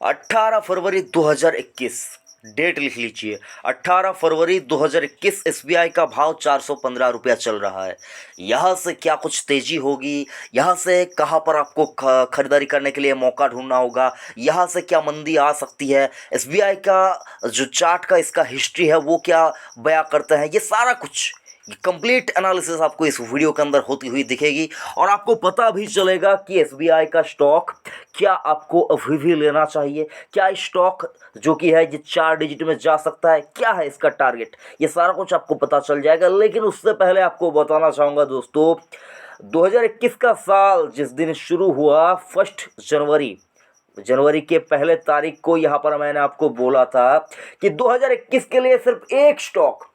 18 फरवरी 2021 date लिख लीजिए। 18 फरवरी 2021 SBI का भाव 415 रुपया चल रहा है। यहाँ से क्या कुछ तेजी होगी, यहाँ से कहाँ पर आपको खरीदारी करने के लिए मौका ढूंढना होगा, यहाँ से क्या मंदी आ सकती है, एसबीआई का जो चार्ट का इसका हिस्ट्री है वो क्या बयां करता है, ये सारा कुछ कंप्लीट एनालिसिस आपको इस वीडियो के अंदर होती हुई दिखेगी। और आपको पता भी चलेगा कि एसबीआई का स्टॉक क्या आपको अभी भी लेना चाहिए, क्या स्टॉक जो कि है ये 4 डिजिट में जा सकता है, क्या है इसका टारगेट, ये सारा कुछ आपको पता चल जाएगा। लेकिन उससे पहले आपको बताना चाहूँगा दोस्तों, 2021 का साल जिस दिन शुरू हुआ 1 जनवरी के पहले तारीख को यहाँ पर मैंने आपको बोला था कि 2021 के लिए सिर्फ एक स्टॉक,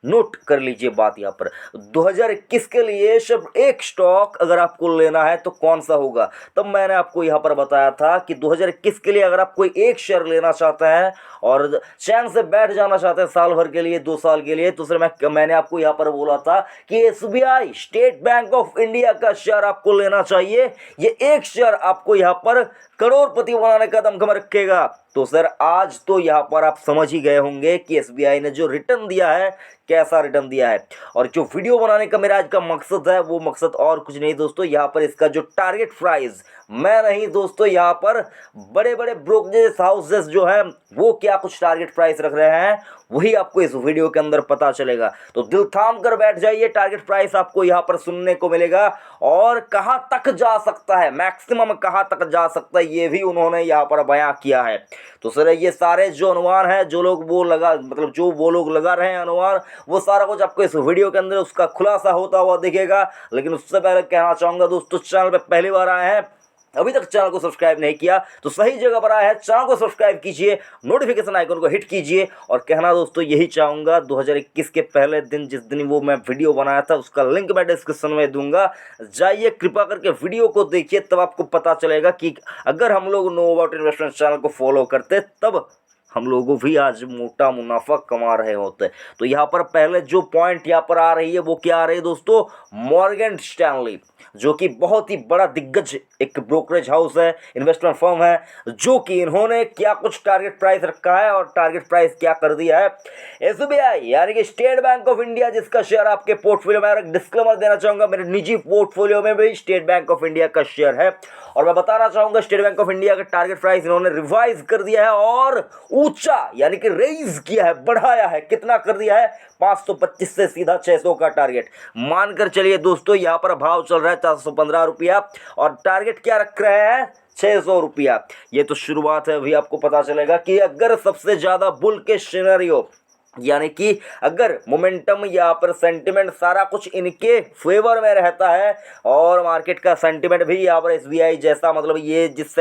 नोट कर लीजिए बात यहाँ पर, 2021 के लिए सिर्फ एक स्टॉक अगर आपको लेना है तो कौन सा होगा। तब मैंने आपको यहाँ पर बताया था कि 2021 के लिए अगर आप कोई एक शेयर लेना चाहते हैं और चैन से बैठ जाना चाहते हैं साल भर के लिए, 2 साल के लिए, तो फिर मैंने आपको यहाँ पर बोला था कि SBI state bank of India का शेयर आपको लेना चाहिए। ये एक शेयर आपको यहाँ पर करोड़पति बनाने का दमखम रखेगा। तो सर आज तो यहाँ पर आप समझ ही गए होंगे कि एसबीआई ने जो रिटर्न दिया है कैसा रिटर्न दिया है। और जो वीडियो बनाने का मेरा आज का मकसद है वो मकसद और कुछ नहीं दोस्तों, यहाँ पर इसका जो टारगेट प्राइस मैं नहीं दोस्तों, यहाँ पर बड़े बड़े ब्रोकरेज हाउसेस जो हैं वो क्या कुछ टारगेट प्राइस रख रहे हैं वही आपको इस वीडियो के अंदर पता चलेगा। तो दिल थाम कर बैठ जाइए, टारगेट प्राइस आपको यहाँ पर सुनने को मिलेगा और कहाँ तक जा सकता है, मैक्सिमम कहाँ तक जा सकता है ये भी उन्होंने यहाँ पर बयां किया है। तो सर ये सारे जो अनुमान है जो लोग वो लगा रहे हैं अनुमान, वो सारा कुछ आपको इस वीडियो के अंदर उसका खुलासा होता हुआ दिखेगा। लेकिन उससे पहले कहना चाहूँगा दोस्तों, चैनल पर पहली बार आए हैं, अभी तक चैनल को सब्सक्राइब नहीं किया तो सही जगह पर आया है, चैनल को सब्सक्राइब कीजिए, नोटिफिकेशन आइकन को हिट कीजिए। और कहना दोस्तों यही चाहूँगा, 2021 के पहले दिन जिस दिन वो मैं वीडियो बनाया था उसका लिंक मैं डिस्क्रिप्शन में दूंगा, जाइए कृपा करके वीडियो को देखिए, तब आपको पता चलेगा कि अगर हम लोग नो अबाउट इन्वेस्टमेंट चैनल को फॉलो करते तब हम लोगों भी आज मोटा मुनाफा कमा रहे होते। तो यहाँ पर पहले जो पॉइंट यहाँ पर आ रही है वो क्या आ रही है दोस्तों, मॉर्गन स्टैनली जो कि बहुत ही बड़ा दिग्गज एक ब्रोकरेज हाउस है, इन्वेस्टमेंट फर्म है, जो कि इन्होंने क्या कुछ टारगेट प्राइस रखा है और टारगेट प्राइस क्या कर दिया है। एसबीआई यानी कि स्टेट बैंक ऑफ इंडिया जिसका शेयर आपके पोर्टफोलियो में, एक डिस्क्लेमर देना चाहूंगा, मेरे निजी पोर्टफोलियो में भी स्टेट बैंक ऑफ इंडिया का शेयर है। और मैं बताना चाहूंगा स्टेट बैंक ऑफ इंडिया का टारगेट प्राइस इन्होंने रिवाइज कर दिया है और ऊंचा यानी कि रेज किया है, बढ़ाया है। कितना कर दिया है, 525 से सीधा 600 का टारगेट मानकर चलिए दोस्तों। यहाँ पर भाव चल रहा है 415 रुपया और टारगेट क्या रख रहे हैं, 600 रुपया। ये तो शुरुआत है, अभी आपको पता चलेगा कि अगर सबसे ज्यादा बुल के सिनेरियो यानी कि अगर मोमेंटम या पर सेंटिमेंट सारा कुछ इनके फेवर में रहता है और मार्केट का सेंटिमेंट भी यहाँ पर एसबीआई जैसा, मतलब ये जिस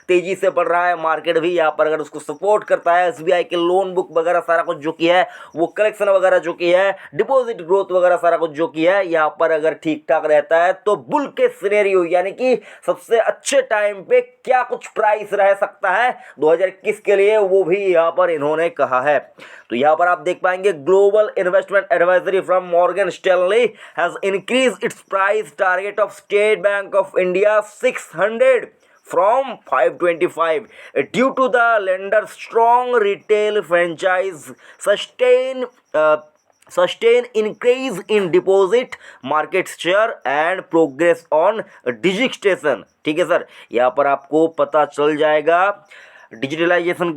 तेजी से बढ़ रहा है मार्केट भी यहाँ पर अगर उसको सपोर्ट करता है, एसबीआई के लोन बुक वगैरह सारा कुछ जो कि है, वो कलेक्शन वगैरह जो कि है, डिपॉजिट ग्रोथ वगैरह सारा कुछ जो कि है यहाँ पर अगर ठीक ठाक रहता है तो बुल के सिनेरियो यानी कि सबसे अच्छे टाइम पे क्या कुछ प्राइस रह सकता है 2021 के लिए, वो भी यहाँ पर इन्होंने कहा है। तो यहाँ पर आप देख पाएंगे global investment advisory from Morgan Stanley has increased it's price target of state bank of India 600 from 525 due to the lender's strong retail franchise, sustain increase in deposit market share and progress on digitization। ठीक है sir, यहाँ पर आपको पता चल जाएगा digitalisation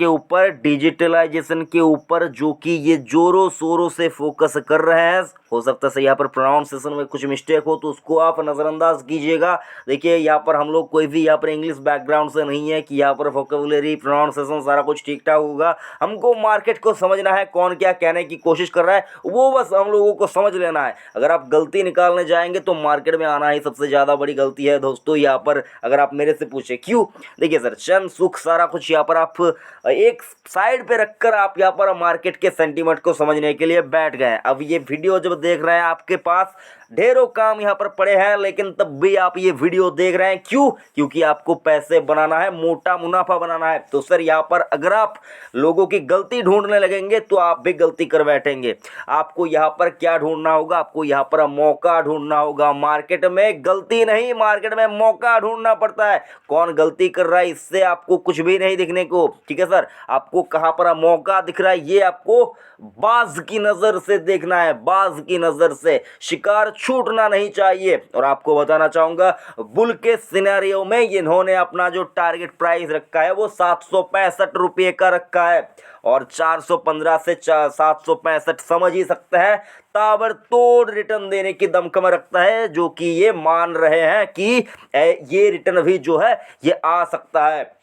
के ऊपर जो कि ये जोरों शोरों से फोकस कर रहे हैं। हो सकता है यहाँ पर प्रोनाउंसिएशन में कुछ मिस्टेक हो तो उसको आप नज़रअंदाज कीजिएगा। देखिए यहाँ पर हम लोग कोई भी यहाँ पर इंग्लिश बैकग्राउंड से नहीं है कि यहाँ पर वोकैबुलरी प्रोनाउंसिएशन सारा कुछ ठीक ठाक होगा। हमको मार्केट को समझना है, कौन क्या कहने की कोशिश कर रहा है वो बस हम लोगों को समझ लेना है। अगर आप गलती निकालने जाएंगे तो मार्केट में आना ही सबसे ज़्यादा बड़ी गलती है दोस्तों। यहाँ पर अगर आप मेरे से पूछे क्यों, देखिए सर चंद सुख सारा कुछ यहाँ पर आप एक साइड पे रखकर आप यहाँ पर मार्केट के सेंटीमेंट को समझने के लिए बैठ गए। अब ये वीडियो जब देख रहे हैं आपके पास ढेरों काम यहाँ पर पड़े हैं, लेकिन तब भी आप ये वीडियो देख रहे हैं। क्यों? क्योंकि आपको पैसे बनाना है, मोटा मुनाफा बनाना है। तो सर यहाँ पर अगर आप लोगों की गलती ढूंढने लगेंगे तो आप भी गलती कर बैठेंगे। आपको यहाँ पर क्या ढूंढना होगा? आपको यहाँ पर मौका ढूंढना होगा। मार्केट में गलती नहीं, मार्केट में मौका ढूंढना पड़ता है। कौन गलती कर रहा है इससे आपको कुछ भी नहीं दिखने को, ठीक है सर। आपको कहाँ पर मौका दिख रहा है ये आपको बाज की नजर से देखना है, बाज की नजर से। शिकार छूटना नहीं चाहिए। और आपको बताना चाहूंगा बुल के सिनेरियो में इन्होंने अपना जो टारगेट प्राइस रखा है वो 765 रुपये का रखा है, और 415 से 765 समझ ही सकते हैं ताबड़तोड़ रिटर्न देने की दमखम रखता है, जो कि ये मान रहे हैं कि ये रिटर्न भी जो है ये आ सकता है।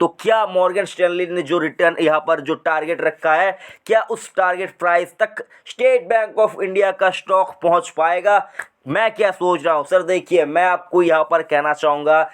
तो क्या मॉर्गन स्टैनली ने जो रिटर्न यहाँ पर जो टारगेट रखा है, क्या उस टारगेट प्राइस तक स्टेट बैंक ऑफ इंडिया का स्टॉक पहुंच पाएगा? मैं क्या सोच रहा हूं सर, देखिए मैं आपको यहाँ पर कहना चाहूँगा,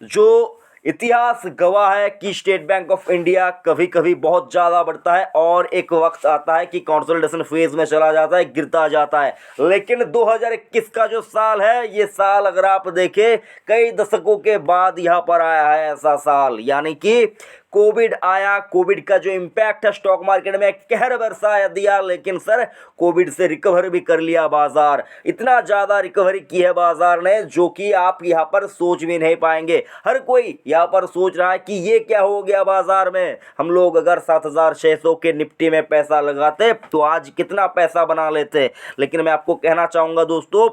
जो इतिहास गवाह है कि स्टेट बैंक ऑफ इंडिया कभी कभी बहुत ज़्यादा बढ़ता है और एक वक्त आता है कि कंसोलिडेशन फेज में चला जाता है, गिरता जाता है। लेकिन 2021 का जो साल है, ये साल अगर आप देखें कई दशकों के बाद यहाँ पर आया है ऐसा साल, यानी कि कोविड आया। कोविड का जो इम्पैक्ट है स्टॉक मार्केट में कहर बरसा दिया, लेकिन सर कोविड से रिकवर भी कर लिया बाजार। इतना ज़्यादा रिकवरी की है बाजार ने जो कि आप यहाँ पर सोच भी नहीं पाएंगे। हर कोई यहाँ पर सोच रहा है कि ये क्या हो गया बाजार में। हम लोग अगर 7600 के निफ्टी में पैसा लगाते तो आज कितना पैसा बना लेते। लेकिन मैं आपको कहना चाहूँगा दोस्तों,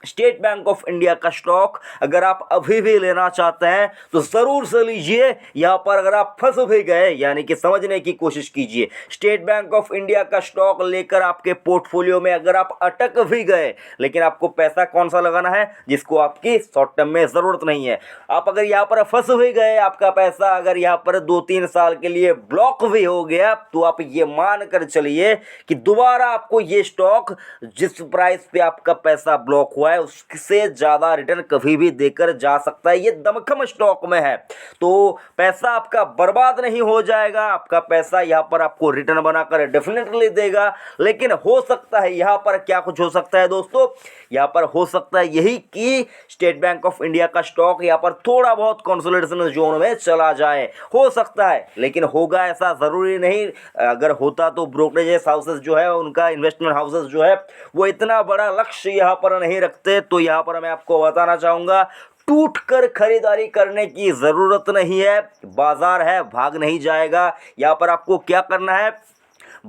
स्टेट बैंक ऑफ इंडिया का स्टॉक अगर आप अभी भी लेना चाहते हैं तो ज़रूर से लीजिए। यहाँ पर अगर आप फंस भी गए, यानी कि समझने की कोशिश कीजिए, स्टेट बैंक ऑफ इंडिया का स्टॉक लेकर आपके पोर्टफोलियो में अगर आप अटक भी गए, लेकिन आपको पैसा कौन सा लगाना है? जिसको आपकी शॉर्ट टर्म में ज़रूरत नहीं है। आप अगर यहाँ पर फंस भी गए, आपका पैसा अगर यहाँ पर 2-3 साल के लिए ब्लॉक भी हो गया, तो आप ये मान कर चलिए कि दोबारा आपको ये स्टॉक जिस प्राइस पे आपका पैसा ब्लॉक हुआ उससे ज्यादा रिटर्न कभी भी देकर जा सकता है। ये दमखम स्टॉक में है। तो पैसा आपका बर्बाद नहीं हो जाएगा, आपका पैसा यहाँ पर आपको रिटर्न बनाकर डेफिनेटली देगा। लेकिन हो सकता है यहाँ पर क्या कुछ हो सकता है दोस्तों, यहाँ पर हो सकता है यही कि स्टेट बैंक ऑफ इंडिया का स्टॉक यहाँ पर थोड़ा बहुत कंसोलिडेशन जोन में चला जाए, हो सकता है। लेकिन होगा ऐसा जरूरी नहीं। अगर होता तो ब्रोकरेज हाउसेस जो है, उनका इन्वेस्टमेंट हाउसेस जो है, वो इतना बड़ा लक्ष्य यहाँ पर नहीं रखते। तो यहाँ पर मैं आपको बताना चाहूंगा, टूट कर खरीदारी करने की जरूरत नहीं है। बाजार है, भाग नहीं जाएगा। यहाँ पर आपको क्या करना है,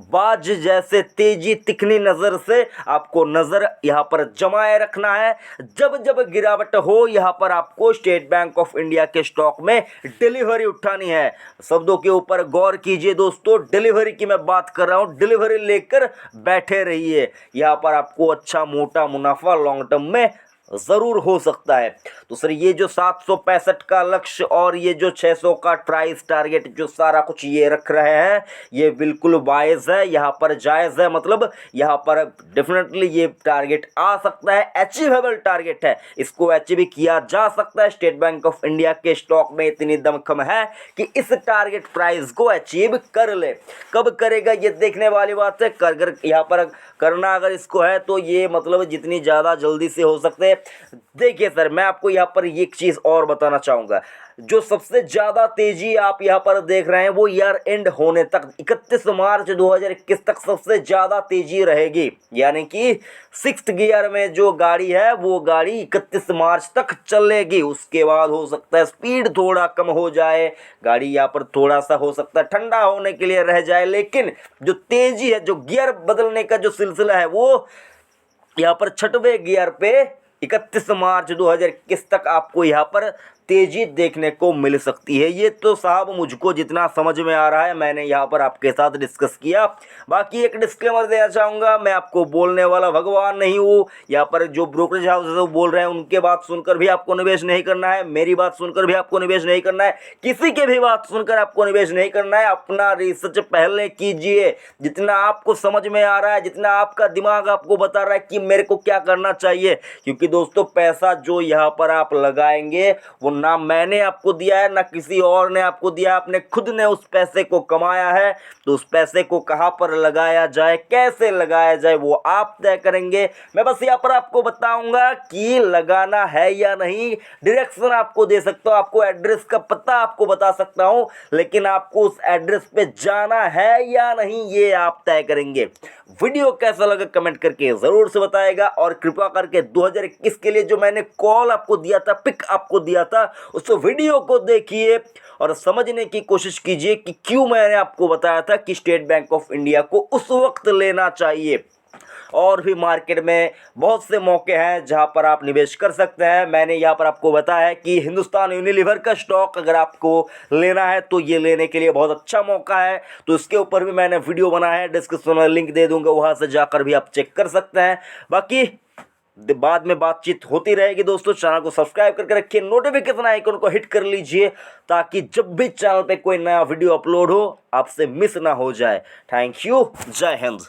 बाज जैसे तेजी तिखनी नजर से आपको नजर यहाँ पर जमाए रखना है। जब जब गिरावट हो, यहाँ पर आपको स्टेट बैंक ऑफ इंडिया के स्टॉक में डिलीवरी उठानी है। शब्दों के ऊपर गौर कीजिए दोस्तों, डिलीवरी की मैं बात कर रहा हूँ। डिलीवरी लेकर बैठे रहिए, यहाँ पर आपको अच्छा मोटा मुनाफा लॉन्ग टर्म में ज़रूर हो सकता है। तो सर ये जो 765 का लक्ष्य और ये जो 600 का प्राइस टारगेट जो सारा कुछ ये रख रहे हैं, ये बिल्कुल वाइज है, यहाँ पर जायज़ है। मतलब यहाँ पर डेफिनेटली ये टारगेट आ सकता है, अचीवेबल टारगेट है, इसको अचीव किया जा सकता है। स्टेट बैंक ऑफ इंडिया के स्टॉक में इतनी दमखम है कि इस टारगेट प्राइस को अचीव कर ले। कब करेगा ये देखने वाली बात है। कर यहाँ पर करना अगर इसको है तो ये मतलब जितनी ज़्यादा जल्दी से हो सकते। देखिए सर, मैं आपको यहाँ पर एक चीज और बताना चाहूंगा, जो सबसे ज्यादा तेजी आप यहाँ पर देख रहे हैं वो ईयर एंड होने तक 31 मार्च 2021 तक सबसे ज्यादा तेजी रहेगी। यानी कि 6th गियर में जो गाड़ी है वो गाड़ी 31 मार्च तक चलेगी। उसके बाद हो सकता है स्पीड थोड़ा कम हो जाए, गाड़ी यहाँ पर थोड़ा सा हो सकता है ठंडा होने के लिए रह जाए, लेकिन जो तेजी है, जो गियर बदलने का जो सिलसिला है, वो यहाँ पर 6वें गियर पे 31 मार्च 2021 तक आपको यहाँ पर तेजी देखने को मिल सकती है। ये तो साहब मुझको जितना समझ में आ रहा है मैंने यहाँ पर आपके साथ डिस्कस किया। बाकी एक डिस्क्लेमर देना चाहूँगा, मैं आपको बोलने वाला भगवान नहीं हूँ। यहाँ पर जो ब्रोकरेज हाउस है बोल रहे हैं, उनके बात सुनकर भी आपको निवेश नहीं करना है, मेरी बात सुनकर भी आपको निवेश नहीं करना है, किसी के भी बात सुनकर आपको निवेश नहीं करना है। अपना रिसर्च पहले कीजिए, जितना आपको समझ में आ रहा है, जितना आपका दिमाग आपको बता रहा है कि मेरे को क्या करना चाहिए। क्योंकि दोस्तों पैसा जो यहाँ पर आप लगाएंगे वो ना मैंने आपको दिया है ना किसी और ने आपको दिया है, आपने खुद ने उस पैसे को कमाया है। तो उस पैसे को कहाँ पर लगाया जाए, कैसे लगाया जाए, वो आप तय करेंगे। मैं बस यहाँ पर आपको बताऊंगा कि लगाना है या नहीं। डायरेक्शन आपको दे सकता हूँ, आपको एड्रेस का पता आपको बता सकता हूँ, लेकिन आपको उस एड्रेस पे जाना है या नहीं ये आप तय करेंगे। वीडियो कैसा लगा कमेंट करके जरूर से बताएगा, और कृपया करके 2021 के लिए जो मैंने कॉल आपको दिया था, पिक आपको दिया था, उस वीडियो को देखिए और समझने की कोशिश कीजिए कि क्यों मैंने आपको बताया था कि स्टेट बैंक ऑफ इंडिया को उस वक्त लेना चाहिए। और भी मार्केट में बहुत से मौके हैं जहां पर आप निवेश कर सकते हैं। मैंने यहां पर आपको बताया है कि हिंदुस्तान यूनिलीवर का स्टॉक अगर आपको लेना है तो ये लेने के लिए बहुत अच्छा मौका है। तो इसके ऊपर भी मैंने वीडियो बनाया है, डिस्क्रिप्शन में लिंक दे दूंगा, वहां से जाकर भी आप चेक कर सकते हैं। बाकी बाद में बातचीत होती रहेगी दोस्तों। चैनल को सब्सक्राइब करके रखिए, नोटिफिकेशन आइकन को हिट कर लीजिए ताकि जब भी चैनल पे कोई नया वीडियो अपलोड हो आपसे मिस ना हो जाए। थैंक यू, जय हिंद।